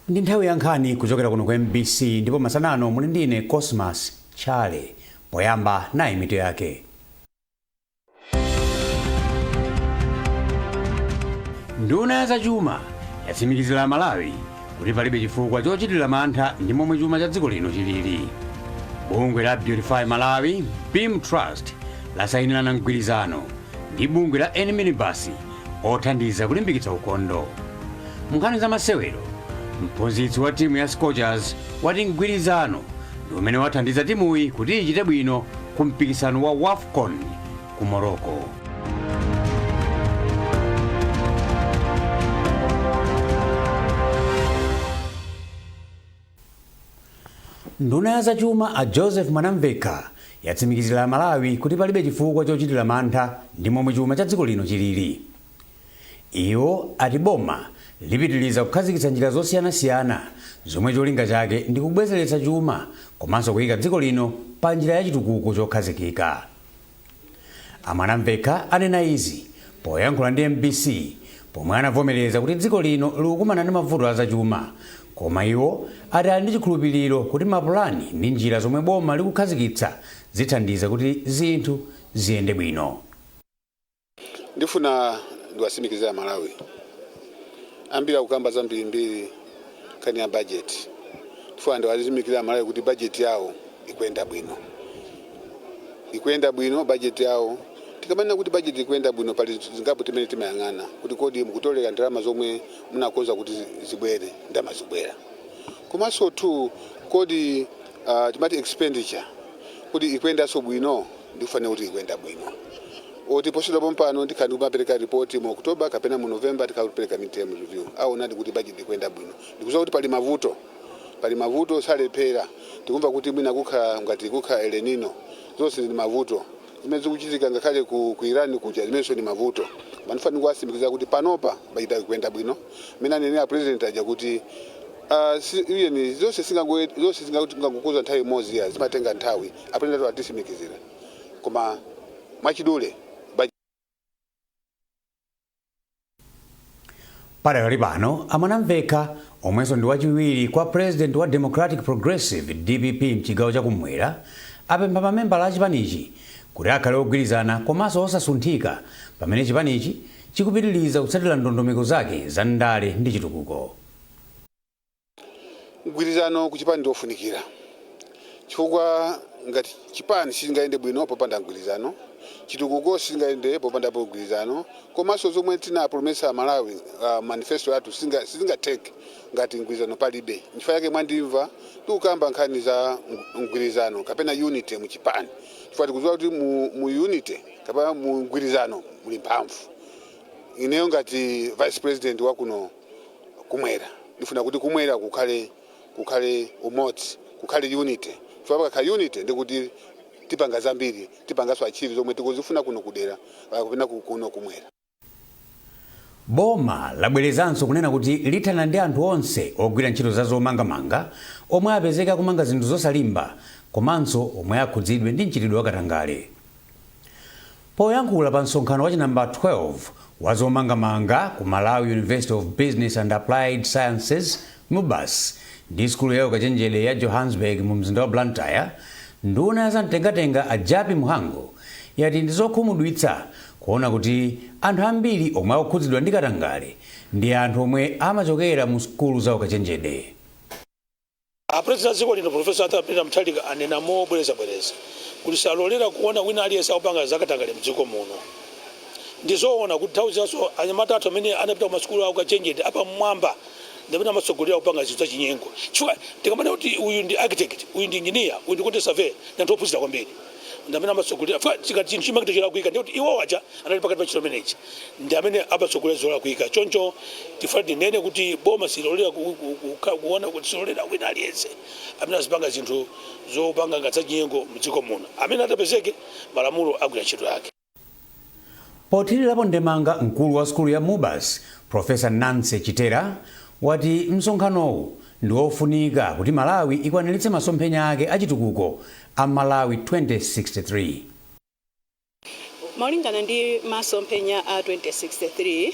Ndi nthawi ya nkhani kuchokera kuno ku MBC ndipo masanano muli ndine Cosmas Chale. Poyamba nayi mitu yake. Nduna ya zachuma yatsimikizira Malawi kuti palibe chifukwa chochitira mantha ndi momwe chuma cha dziko lino chilili. Bungwe la Beautify Malawi Beam Trust lasayinirana mgwirizano ndi bungwe la N-Minibus othandiza kulimbikitsa ukhondo. Munkhani za masewero, mphunzitsi wa timu ya Scorchers wati mgwirizano ndi umene wathandiza timuyi kuti ichite bwino ku mpikisano wa WAFCON ku Morocco. Nduna ya zachuma a Joseph Mwanamveka yatsimikizira Malawi kuti palibe chifukwa chochitira mantha ndi momwe chuma cha dziko lino chilili. Iwo ati boma lipitiriza kukhazikitsa njira zosiyanasiyana zomwe cholinga chake ndi kubwezeretsa chuma komanso kuyika dziko lino pa njira ya chitukuko chokhazikika. Mwanamveka anena izi poyankhula ndi MBC pomwe anavomereza kuti dziko lino likukumana ndi mavuto a zachuma, koma iwo ati ali ndi chikhulupiriro kuti mapulani ndi njira zomwe boma likukhazikitsa zithandiza kuti zinthu ziyende bwino. Ndifuna ndiwasimikizira Malawi ambira kukamba zambirimbiri kani ya budget. Ndifuna ndiwasimikizira Malawi kuti budget yawo ikwenda bwino budget yawo. Tikamana kuti budget ikwenda bwino pali zingapo timene timayang'ana kuti kodi mukutolera ndalama zomwe munakonza kuti zibwere ndalama zibwera. Komanso tu kodi timati expenditure kuti ikwenda so bwino ndifane kuti ikwenda bwino. Oti posida pompano ndikandi kumapereka report mu October kapena mu November tikapereka midterm review. Nadi kuti budget ikwenda bwino. Ndikuza kuti pali mavuto salepera. Tikumva kuti mwina ngati kukha El Nino. Zonse ndi mavuto. Zimene zikuchitika ngakhale ku Iran kuja zimenso ni mavuto. Manufani kuwasimikizira kuti panopa budget ikwenda bwino. Mina nenera president aja kuti ni zonse singakukuza nthawi imodzi ya zimatenga nthawi apenda to atisimikizira. Koma mwachidule Padakali pano Mwanamveka omwenso ndi wachiwiri kwa president wa Democratic Progressive DPP mchigawo chakumwera apempha mamembala a chipanichi kuti akhale ogwirizana komanso osasunthika pamene chipanichi chikupitiriza kutsatira ndondomeko zake za ndale ndi chitukuko. Mgwirizano ku chipani ndofunikira chifukwa ngati chipani singayende bwino popanda mgwirizano, chitukuko singayende popanda mgwirizano, komanso zomwe tina promesa Malawi manifesto yathu singateke ngati mgwirizano palibe. Chifukwa yake mwandimva tikukamba nkhani za mgwirizano kapena unity mu chipani. Chifukwa tikudziwa kuti mu unity kapena mu mgwirizano muli mphamvu. Ineyo ngati vice president wa kuno kumwera ndifuna kuti kumwera kukhale umodzi, kukhale unity. Chifukwa ka unity ndikuti tipanga zambiri, tipangaso achiri zomwe tikuzifuna kuno kudera kapena kuno kumwera. Boma labwerezanso kunena kuti lithana ndi anthu onse ogwira ntchito za zomangamanga omwe apezeka kumanga zinthu zosalimba komanso omwe akhudzidwe ndi mchitidwe wakatangale. Poyankhula pa msonkhano wachi namba 12 wa zomangamanga ku Malawi University of Business and Applied Sciences MUBUS ndi skulu ya ukachenjede ya Johannesburg mu mzinda wa Blantyre, nduna ya zamtengatenga a Japi Muhango yati ndi zokhumudwitsa kuona kuti anthu ambiri omwe akukhudzidwa ndi katangale ndi anthu omwe amachokera mu skulu za ukachenjede. President ziko lino Professor Peter Mutharika anena mobwereza kuti salolera kuona wina aliyense akupanga zakatangale mdziko muno. Ndizoona kuti nthawi zonse anyamata athu amene anapita ku maskulu akachenjede apa mmwamba ndamene amasogolera kupanga zinthu zachinyengo. Chifukwa tikamana kuti uyu ndi architect, uyu ndi engineer, uyu ndi kuti surveyor, ndi anthu ophunzira kwambiri. Ndamene amasogolera chikati chinthu chimake chira kuika ndi kuti iwo wacha anali pakati pa chilo menechi ndi amene amasogolera zola kuika. Choncho tifati nene kuti boma silolera kuona kuti silolera wina aliyense amene azipanga zinthu zopanga ngati zachinyengo mdziko muno. Amene atapezeke malamulo agwira ntchito yake. Pothirirapo ndemanga mkulu wa skulu ya MUBUS Professor Nancy Chitera wati msonkhanowu ndi ofunika kuti Malawi ikwaniritse masomphenya ake achitukuko a Malawi 2063. Malingana ndi masomphenya a 2063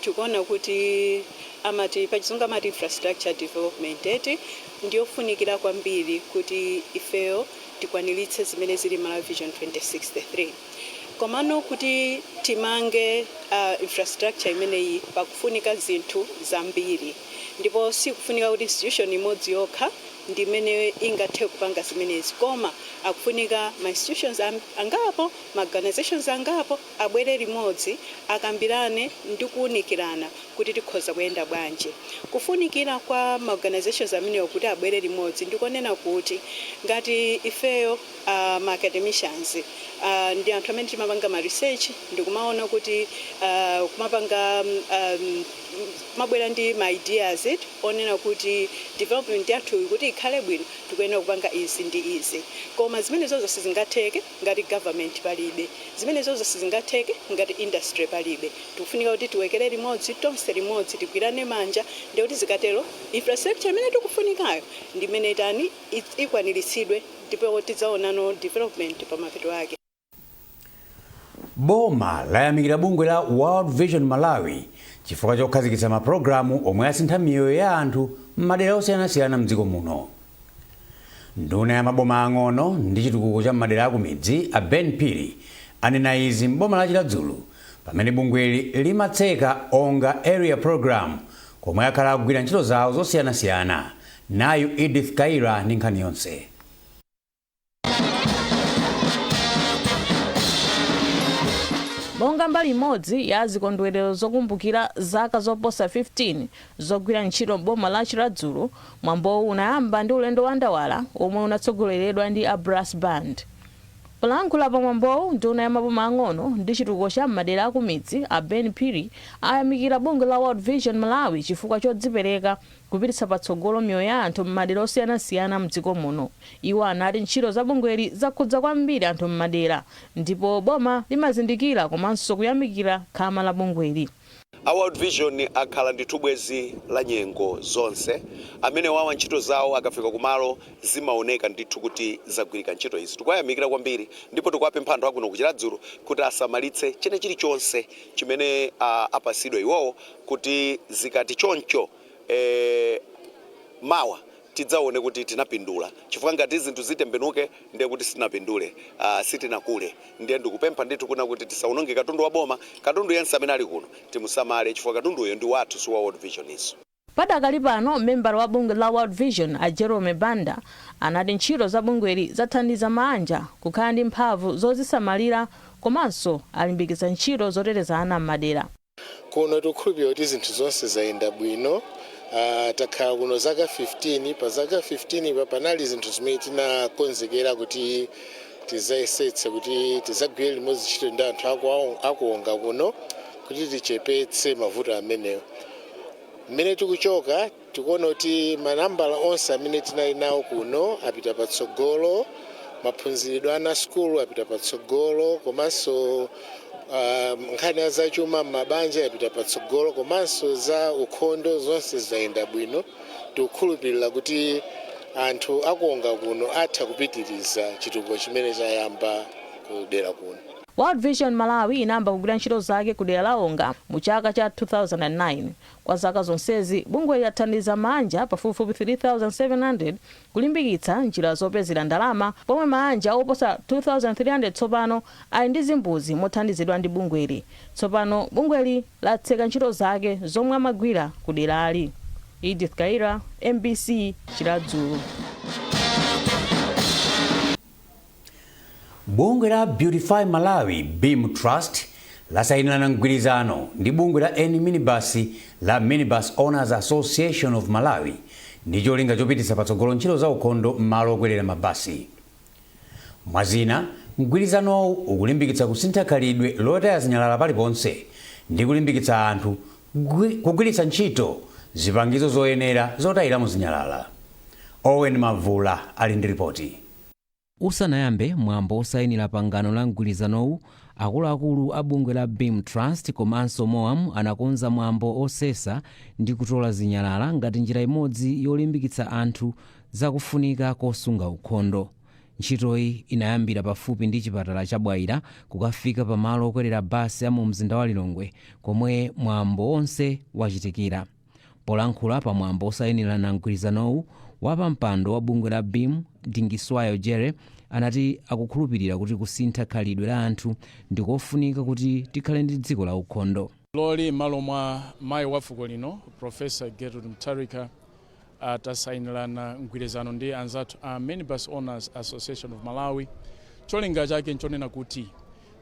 tikuona kuti amati pachizungu amati infrastructure development eti ndiyofunikira kwambiri kuti ifeyo tikwaniritse zimene zili Malawi Vision 2063. Komano kuti timange infrastructure imeneyi pakufunika zinthu zambiri, ndipo sikufunika kuti institution imodzi yokha ndimene ingathe kupanga zimenezi, koma akufunika ma institutions angapo, ma organizations angapo abwere limodzi akambirane ndi kuunikirana kuti tikhoza kuyenda bwanji. Kufunikira kwa ma organizations amenewo kuti abwere limodzi ndikonena kuti ngati ifeyo ma academicians ndi anthu amene timapanga ma research ndikumaona kuti kumapanga mabwera ndi ma ideas onena kuti development yathu kuti ikhale bwino tikuyenera kupanga izi ndi izi, koma zimene zonse sizingatheke ngati government palibe, zimene zonse sizingatheke ngati industry palibe. Tikufunika kuti tiwekere limodzi, tonse limodzi tigwirane manja ndi kuti zikatero infrastructure imene tikufunikayo ndi imene tani ikwaniritsidwe ndipo tidzaonano development pamapeto ake. Boma layamikira bungwe la World Vision Malawi chifukwa chokhazikitsa mapulogalamu omwe asintha miyoyo ya anthu m'madera osiyanasiyana mdziko muno. Nduna ya maboma ang'ono ndi chitukuko cha madera akumidzi a Ben Phiri anena izi m'boma la Chiradzulu pamene bungweli limatseka onga area program komwe akhala akugwira ntchito zawo zosiyanasiyana. Nayu Edith Kaira ndi nkhani yonse. Monga mbali imodzi ya zikondwerero zokumbukira zaka zoposa 15 zogwira ntchito boma la Chiradzulu, mwambo unayamba ndi ulendo wa ndawala omwe unatsogoleredwa ndi a brass band. Polankhula pa mwambowu nduna ya maboma ang'ono ndi chitukuko cha madera akumidzi a Ben Phiri ayamikira bungwe la World Vision Malawi chifukwa chodzipereka kupititsa patsogolo miyoyo ya anthu m'madera osiyanasiyana mdziko muno. Iwo anati ntchito za bungweli zakhudza kwambiri anthu m'madera ndipo boma limazindikira komanso kuyamikira khama la bungweli. A World Vision akhala ndi bwezi la nyengo zonse amene wawa ntchito zawo akafika kumalo zimaoneka ndithu kuti zagwirika ntchito izi. Tikuyamikira kwambiri ndipo tikuwapempha anthu akuno ku Chiradzulu kuti asamalitse chilichonse chimene apasidwa iwowo kuti zikati choncho mawa tidzaone kuti tinapindula, chifukwa ngati zinthu zitembenuke ndiye kuti sitinapindule, sitinakule. Ndiye ndikupempha ndithu kuna kuti tisaononge katundu wa boma, katundu yense amene ali kuno timusamale chifukwa katunduyo ndi wathu, si wa World Vision iso. Padakali pano membala wa bungwe la World Vision a Jerome Banda anati ntchito za bungweli zathandiza manja kukhala ndi mphamvu zozisamalira komanso alimbikitsa ntchito zoteteza ana m'madera. Kuno tikukhulupirira kuti zinthu zonse zayenda bwino. Takhala kuno zaka 15, pa zaka 15 panali zinthu zimene tinakonzekera kuti tizayesetsa kuti tizagwire limodzi ntchito ndi anthu akuonga kuno kuti tichepetse mavuto amenewo. Mmene tikuchoka tikuona kuti manambala onse amene tinali nawo kuno apita patsogolo, maphunziridwe ana skulu apita patsogolo, komanso nkhani za chuma m'mabanja apita patsogolo, komanso za ukhondo zonse zayenda bwino. Tikukhulupirira kuti anthu akuonga kuno atha kupitiriza chitukuko chimene chayamba kudera kuno. World Vision Malawi inamba kugwira ntchito zake kudera la Onga mu chaka cha 2009. Kwa zaka zonsezi bungwe lathandiza manja pafupifupi 3700 kulimbikitsa njira zopezera ndalama, pomwe manja oposa 2300 tsopano ali ndi zimbuzi mothandizidwa ndi bungweli. Tsopano bungweli latseka ntchito zake zomwe amagwira kuderali. Edith Kaira, MBC, Chiradzulu. Bungwe la Beautify Malawi BEAM Trust lasayinirana mgwirizano ndi bungwe la Minibus la Minibus Owners Association of Malawi ndi cholinga chopititsa patsogolo ntchito za ukhondo m'malo okwelera mabasi. Mwazina, mgwirizanowu ukulimbikitsa kusintha khalidwe lotaya zinyalala paliponse ndi kulimbikitsa anthu kugwiritsa ntchito zipangizo zoyenera zotayiramo zinyalala. Owen Mavula ali ndi ripoti. Usanayambe mwambo osayinira pangano la mgwirizanowu, akuluakulu a bungwe la BEAM Trust komanso MOAM anakonza mwambo osesa ndi kutola zinyalala ngati njira imodzi yolimbikitsa anthu zakufunika kosunga ukhondo. Ntchitoyi inayambira pafupi ndi chipatala cha Bwaira kukafika pamalo okwelera basi a mu mzinda wa Lilongwe komwe mwambo onse wachitikira. polankhula pamwambo osayinirana mgwirizanowu wapampando wa bungwe la BIM Dingiswayo Jere anati akukhulupirira kuti kusintha khalidwe la anthu ndikofunika kuti tikhale ndi dziko la ukhondo. Loli malo mwa mayi wa fuko lino Professor Gertrude Mutharika tasayinirana mgwirizano ndi anzathu a Minibus Owners Association of Malawi. Cholinga chake nchonena kuti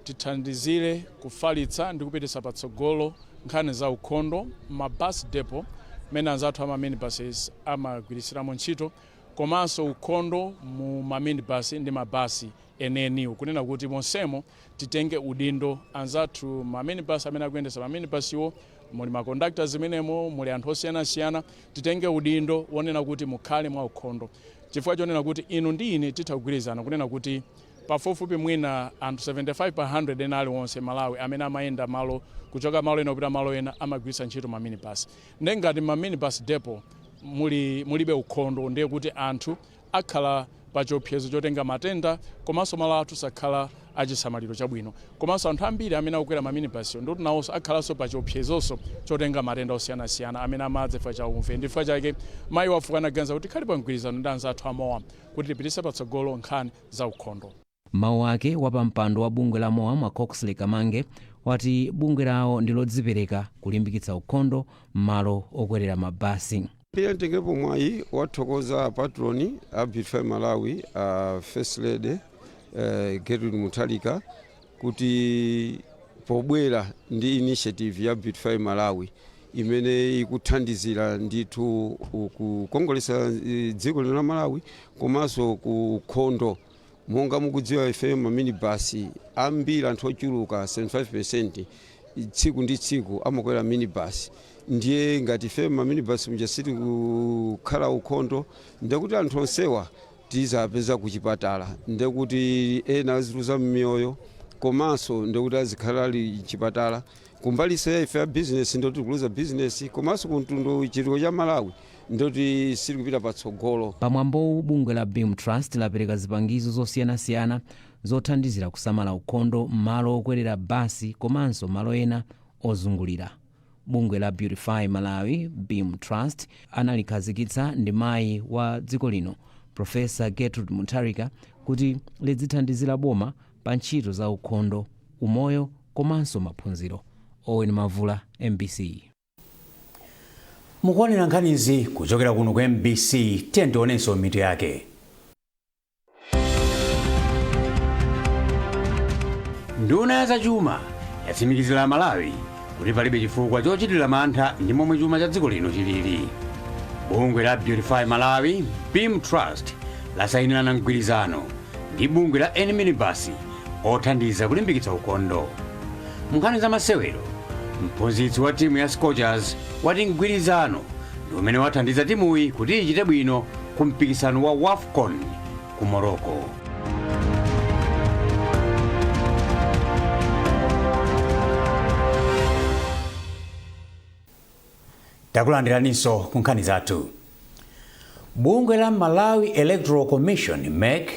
tithandizire kufalitsa ndi kupititsa patsogolo nkhani za ukhondo mabus depot mene anzathu ama minibuses amagwirisiramo ntchito, komanso ukhondo mu maminibus ndi mabasi eneniwo, kunena kuti monsemo titenge udindo anzathu maminibus amene akuyendesa maminibus iwo, muli maconductors menemo, muli anthu osiyanasiyana, titenge udindo wonena kuti mukhale mwa ukhondo. Chifukwa chonena kuti inu ndi ine titagwirizana kunena kuti pafupifupi mwina anthu 75 pa 100 ena aliwonse Malawi amene amayenda malo kuchoka malo ena kupita malo ena amagwiritsa ntchito ma minibus. Ngati ma minibus depot mulibe ukhondo, ndiye kuti anthu akhala pa chiopsezo chotenga matenda, komanso malo athu sakhala achisamaliro chabwino, komanso anthu ambiri amene akukwera ma minibus ndoti nawonso akhalanso pa chiopsezonso chotenga matenda osiyanasiyana amene amadza chifukwa cha umve. Ndi chifukwa chake mayi wafuko anaganiza kuti khali pa mgwirizano ndi anzathu a MOAM kuti tipititse patsogolo nkhani za ukhondo. Mawu ake wapampando wa bungwe la MOAM a Coxley Kamange wati bungwe lawo ndi lodzipereka kulimbikitsa ukhondo m'malo okwerera mabasi. Pia ntengepo mwayi wathokoza patroni a Beautify Malawi First Lady Gertrude Mutharika kuti pobwera ndi initiative ya Beautify Malawi imene ikuthandizira ndithu kukongolesa dziko lino la Malawi komanso ku ukhondo. Monga mukudziwa ife ma minibus ambiri anthu ochuluka 75% tsiku ndi tsiku amakwera minibus. Ndiye ngati ife ma minibus mujasiti kukhala ukhondo, ndikuti anthu onsewa tizapeza kuchipatala, ndikuti ena aziruza mmiyoyo, komanso ndikuti azikhala ali chipatala. Kumbali se ife business ndoti kuluza business, komanso kuntundu chitiko cha Malawi ndoti siri kupita patsogolo. Pamwambo bungwe la BIM Trust lapereka zipangizo zosiyanasiyana zothandizira kusamala ukhondo m'malo okwerera basi komanso malo ena ozungulira. Bungwe la Beautify Malawi BIM Trust analikhazikitsa ndi mayi wa dziko lino Professor Gertrude Mutharika kuti lidzithandizira boma pa ntchito za ukhondo, umoyo komanso maphunziro. Owen Mavula, MBC. Mukuonera nkhanizi kuchokera kuno ku MBC, tionenso mitu yake. Nduna ya zachuma yatsimikizira Malawi kuti palibe chifukwa chochitira mantha ndi momwe chuma cha dziko lino chilili. Bungwe la Beautify Malawi BIM Trust lasayinirana mgwirizano ndi bungwe la Minibus othandiza kulimbikitsa ukhondo. Munkhani za masewero, mphunzitsi wa timu ya Scorchers wati mgwirizano ndi umene wathandiza timuyi kuti ichite bwino ku mpikisano wa WAFCON ku Morocco. Takulandiraninso ku nkhani zathu. Bungwe la Malawi Electoral Commission MEC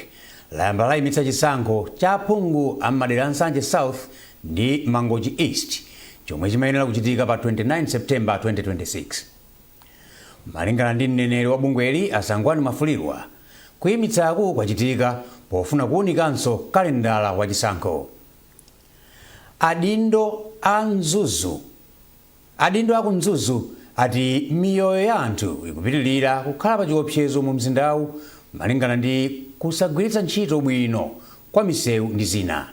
layamba layimitsa chisankho cha aphungu a madera Nsanje South ndi Mangochi East chomwe chimayenera kuchitika pa 29 September 2026. Malingana ndi mneneri wa bungweli Asangwani Mafulirwa, kuyimitsaku kwachitika pofuna kuwunikanso kalendala wa chisankho. Adindo aku Mzuzu ati miyoyo ya anthu ikupitilira kukhala pa chiopsezo mu mzindawu malingana ndi kusagwiritsa ntchito bwino kwa misewu ndi zina.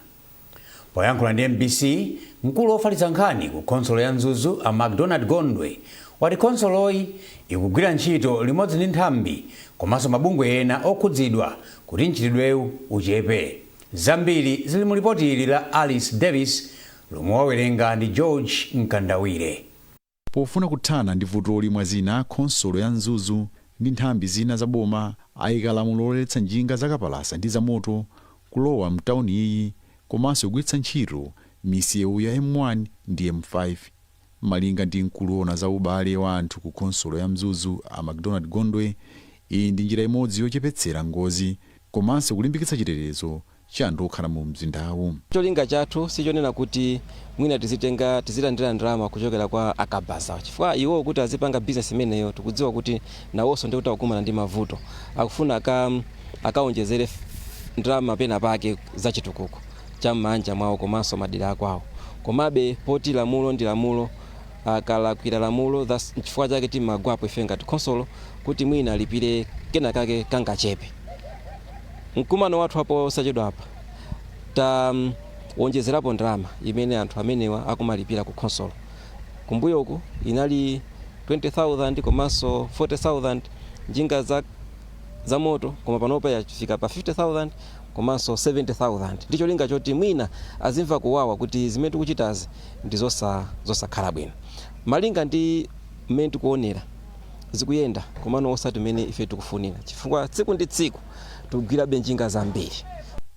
Poyankhula ndi MBC, mkulu wofalitsa nkhani ku konsolo ya Mzuzu a McDonald Gondwe wati konsoloyi ikugwira ntchito limodzi ndi nthambi komanso mabungwe ena okhudzidwa kuti ntchitidwewu uchepe. Zambiri zili mu ripoti ili la Alice Davis lomwe wawerenga ndi George Nkandawire. Pofuna kuthana ndi vutoli mwa zina, konsolo ya Mzuzu ndi nthambi zina za boma ayika lamulo loletsa njinga zakapalasa ndi za moto kulowa mtauni iyi komanso kugwiritsa ntchito misewu ya M1 ndi M5. Malinga ndi mkulu za ubale wa anthu ku konsolo ya Mzuzu a McDonald Gondwe, iyi ndi njira imodzi yochepetsera ngozi komanso kulimbikitsa chitetezo cha anthu okhala mu mzindawu. Cholinga chathu sichonena kuti mwina tizilandira ndalama kuchokera kwa akabaza chifukwa iwo kuti azipanga business imeneyo tikudziwa kuti nawonso ndi kuti akumana ndi mavuto akufuna akaonjezere ndalama pena pake za chitukuko cha m'manja mwawo komanso madera akwawo komabe poti lamulo ndi lamulo akalakwira lamulo chifukwa chake timagwapo ife ngati khonsolo kuti mwina alipire kena kake kangachepe. Mkumano wathu hapo sachedwa apa wonjezerapo ndalama imene anthu amenewa akumalipira ku khonsolo. Kumbuyoku inali 20,000 komanso 40,000 njinga za moto koma panopa yafika pa 50,000 komanso 70,000. Ndicho linga choti mwina azimva kuwawa kuti zimene tikuchitazi ndi zosakhala bwino. Malinga ndi mmene tikuonera zikuyenda komano osati mmene ife tikufunira chifukwa tsiku ndi tsiku tikugwirabe njinga zambiri.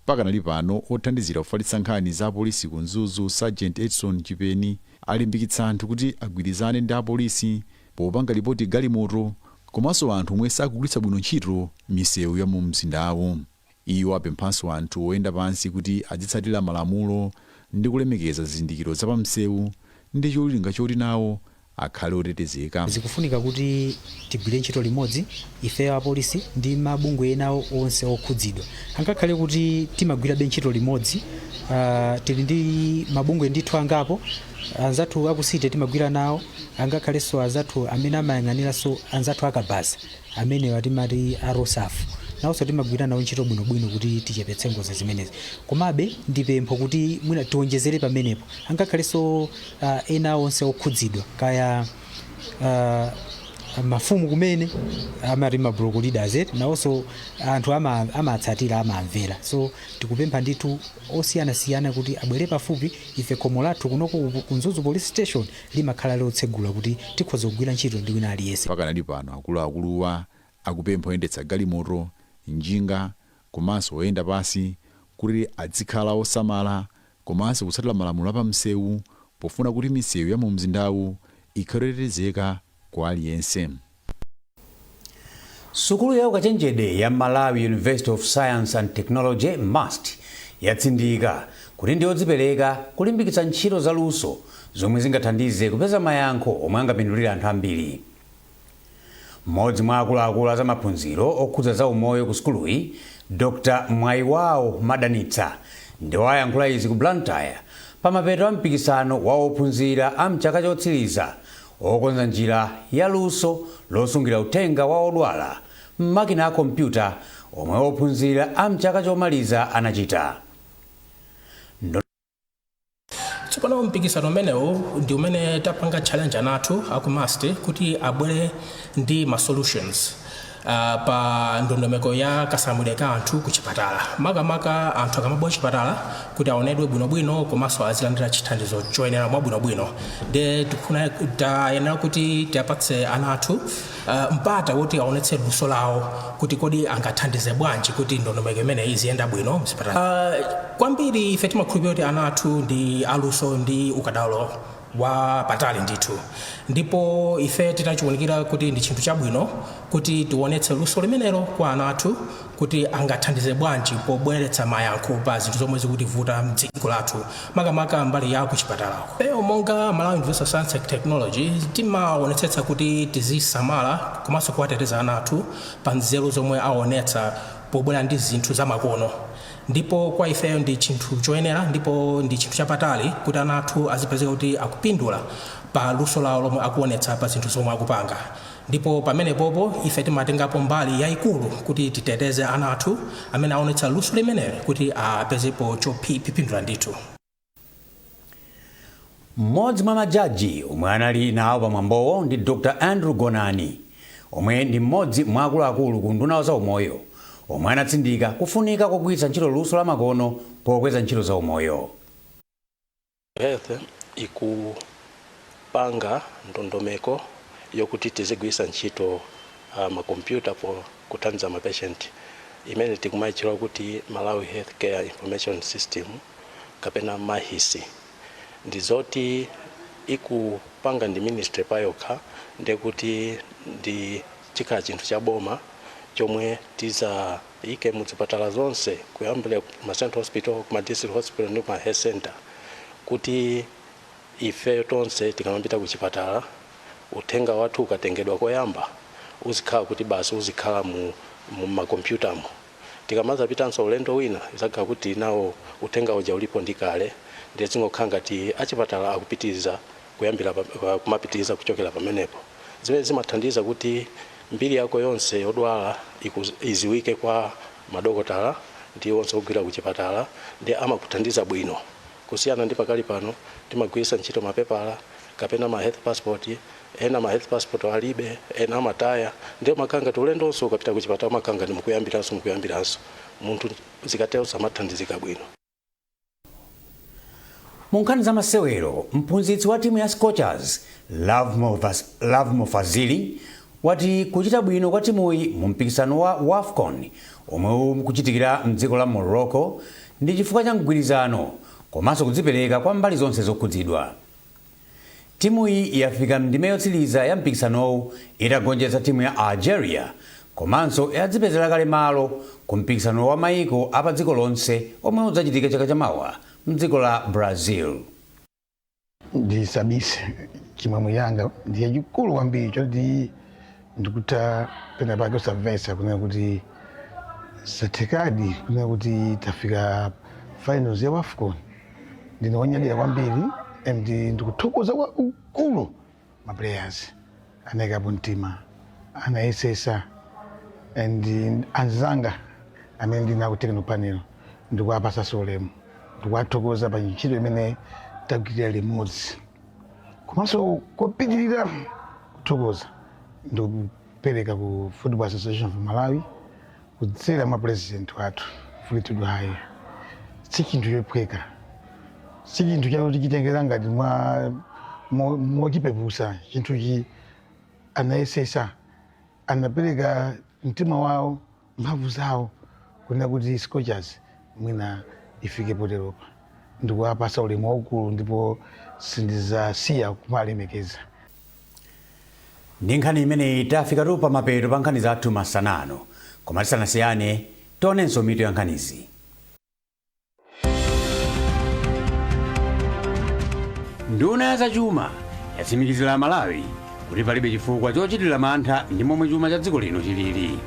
Pakanali pano othandizira kufalitsa nkhani za apolisi ku Mzuzu Sergeant Edson Chipeni alimbikitsa anthu kuti agwirizane ndi apolisi popanga ripoti galimoto komanso anthu omwe sakugwiritsa bwino ntchito misewu ya mu mzindawo. Iwo apemphanso anthu oyenda pansi kuti azitsatira malamulo ndi kulemekeza zizindikiro za pamsewu ndi cholinga choti nawo akhale otetezeka. Zikufunika kuti tigwire ntchito limodzi ife apolisi ndi mabungwe enawo onse okhudzidwa. Angakhale kuti timagwirabe ntchito limodzi tili ndi mabungwe ndithu angapo anzathu akusite timagwira nawo angakhalenso anzathu amene amayang'aniranso anzathu akabaza amene watimati arosafu nawonso timagwira nawo ntchito bwinobwino kuti tichepetse ngozi zimenezi. Komabe ndipempho kuti mwina tiwonjezere pamenepo angakhalenso ena onse okhudzidwa kaya mafumu kumene amati mablock leaders nawonso anthu amatsatira amamvera. So tikupempha ndithu osiyanasiyana kuti abwere pafupi ife khomo lathu kunoko ku Mzuzu police station limakhala lotsegula kuti tikhoza kugwira ntchito ndi wina aliyense. Pakanali pano akuluakuluwa akupempha oyendetsa galimoto njinga komanso oyenda pasi kuti adzikhala osamala komanso kutsatira malamulo apamsewu pofuna kuti misewu ya mu mzindawu ikhale yotetezeka kwa aliyense. Sukulu ya ukachenjede ya Malawi University of Science and Technology MUST yatsindika kuti ndi yodzipereka kulimbikitsa ntchito za luso zomwe zingathandize kupeza mayankho omwe angapindulire anthu ambiri. Mmodzi mwa akuluakulu za maphunziro okhudza za umoyo ku sukuluyi Dr. Mwaiwao Madanitsa ndi wayankhula izi ku Blantyre pamapeto a mpikisano wa ophunzira a mchaka chotsiriza okonza njira ya luso losungira uthenga wa odwala m'makina a kompyuta omwe ophunzira a mchaka chomaliza anachita. Tsopano mpikisano umenewu ndi umene tapanga challenge anathu aku MUST kuti abwere ndi ma solutions pa ndondomeko ya kasamuliro ka anthu ku chipatala. Makamaka anthu akamabwera chipatala kuti aonedwe bwinobwino komanso azilandira chithandizo choyenera mwabwinobwino. De tikufuna tayenera kuti tiapatse anathu mpata woti aonetse luso lawo kuti kodi angathandize bwanji kuti ndondomeko imene iziyenda bwino mchipatala. Kwambiri ife timakhulupirira kuti anathu ndi aluso ndi ukadaulo wa patali ndithu, ndipo ife titachiwunikira kuti ndi chinthu chabwino kuti tionetse luso limenelo kwa anathu kuti angathandize bwanji pobweretsa mayankho pa zinthu zomwe zikutivuta mdziko lathu makamaka mbali ya kuchipatalako. Peyo monga Malawi University of Science and Technology timaonetsetsa kuti tizisamala komanso kuwateteza anathu pa nzeru zomwe aonetsa pobwera ndi zinthu zamakono. Ndipo kwa ifeyo ndi chinthu choyenera ndipo ndi chinthu chapatali kuti anathu azipezeka kuti akupindula pa luso lawo lomwe akuonetsa pa zinthu zomwe akupanga. Ndipo pamene popo ife timatengapo mbali yayikulu kuti titeteze anathu amene aonetsa luso limenelo kuti apezepo chopindula ndithu. Mmodzi mwa majaji omwe anali nawo pamwambowo ndi Dr. Andrew Gonani omwe ndi mmodzi mwa akuluakulu ku nduna za umoyo omwe anatsindika kufunika kugwiritsa ntchito luso la makono pokweza ntchito za umoyo. Health ikupanga ndondomeko yokuti tizigwiritsa ntchito makompyuta po kuthandiza mapatient imene tikumayitchula kuti Malawi Healthcare Information System kapena MAHISI. Ndizoti ikupanga ndi ministry payokha ndekuti ndi chikhala chinthu cha boma chomwe tiza ike muzipatala zonse kuyambira kuma central hospital kuma district hospital ndi kuma health center kuti ife tonse tikamapita kuchipatala uthenga wathu ukatengedwa koyamba uzikhala kuti basi uzikhala mu makompyutamo tikamazapitanso ulendo wina izakhala kuti nawo uthenga uja ulipo ndikale ndiye zingokhala ngati achipatala akupitiriza kuyambira kumapitiriza kuchokera pamenepo zimene zimathandiza kuti mbiri yako yonse yodwala iziwike kwa madokotala ndi onse ogwira kuchipatala ndi amakuthandiza bwino kusiyana ndi pakali pano timagwiritsa ntchito mapepala kapena ma health passport ena ma health passport alibe ena amataya ndio makanga tulendonso ukapita kuchipatala makanga ndi mukuyambiranso munthu zikatero samathandizika bwino. Munkhani za masewero mphunzitsi wa timu ya Scorchers Love Mofazili wati kuchita bwino kwa timuyi mu mpikisano wa WAFCON omwe ukuchitikira mdziko la Morocco ndi chifukwa cha mgwirizano komanso kudzipereka kwa mbali zonse zokhudzidwa. Timuyi yafika ndime yotsiriza ya mpikisanowu itagonjetsa timu ya Algeria komanso yadzipezera kale malo ku mpikisano wa mayiko apa dziko lonse omwe udzachitika chaka chamawa mdziko la Brazil. Ndisabise chimwemwe yanga ndiye chikulu kwambiri choti ndikuta pena pake usamvetsa kunena kuti satekadi kunena kuti tafika finals ya WAFCON ndinonyadira kwambiri and ndikuthokoza kwa ukulu ma players anayikapo mtima anayesesa and anzanga amene ndinakutekeno panelo ndikuwapasa solemu ndikuwathokoza pa ntchito imene tagwirira limodzi komanso kopitirira kuthokoza ndikupereka ku Football Association of Malawi kudzera mwa president wathu Fulitudu Haye si chinthu chophweka si chinthu chakuti chitengera ngati mochipepusa chinthuchi anayesesa anapereka mtima wawo mphamvu zawo kunena kuti Scorchers mwina ifike poteropa ndikuwapasa ulemu waukulu ndipo sindizasiya kumalemekeza. Ndi nkhani imeneyi tafika tu pa mapeto pa nkhani zathu masanano koma tisanasiyane tionenso mitu ya nkhanizi. Nduna ya zachuma yatsimikizira Malawi kuti palibe chifukwa chochitira mantha ndi momwe chuma cha dziko lino chilili.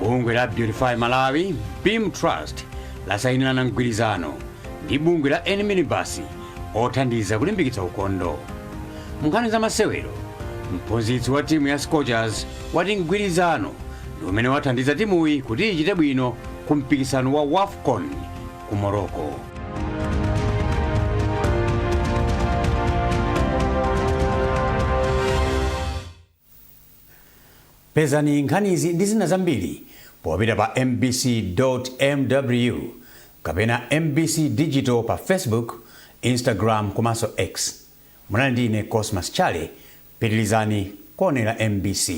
Bungwe la Beautify Malawi Beam Trust lasayinirana mgwirizano ndi bungwe la N-Minibus othandiza kulimbikitsa ukhondo. Munkhani za masewero mphunzitsi wa timu ya Scorchers wati mgwirizano ndi umene wathandiza timuyi kuti ichite bwino ku mpikisano wa WAFCON ku Morocco. Pezani nkhanizi ndi zina zambiri popita pa mbc.mw kapena MBC Digital pa Facebook, Instagram komanso X. Munali ndine Cosmas Chale, pitirizani kuonera MBC.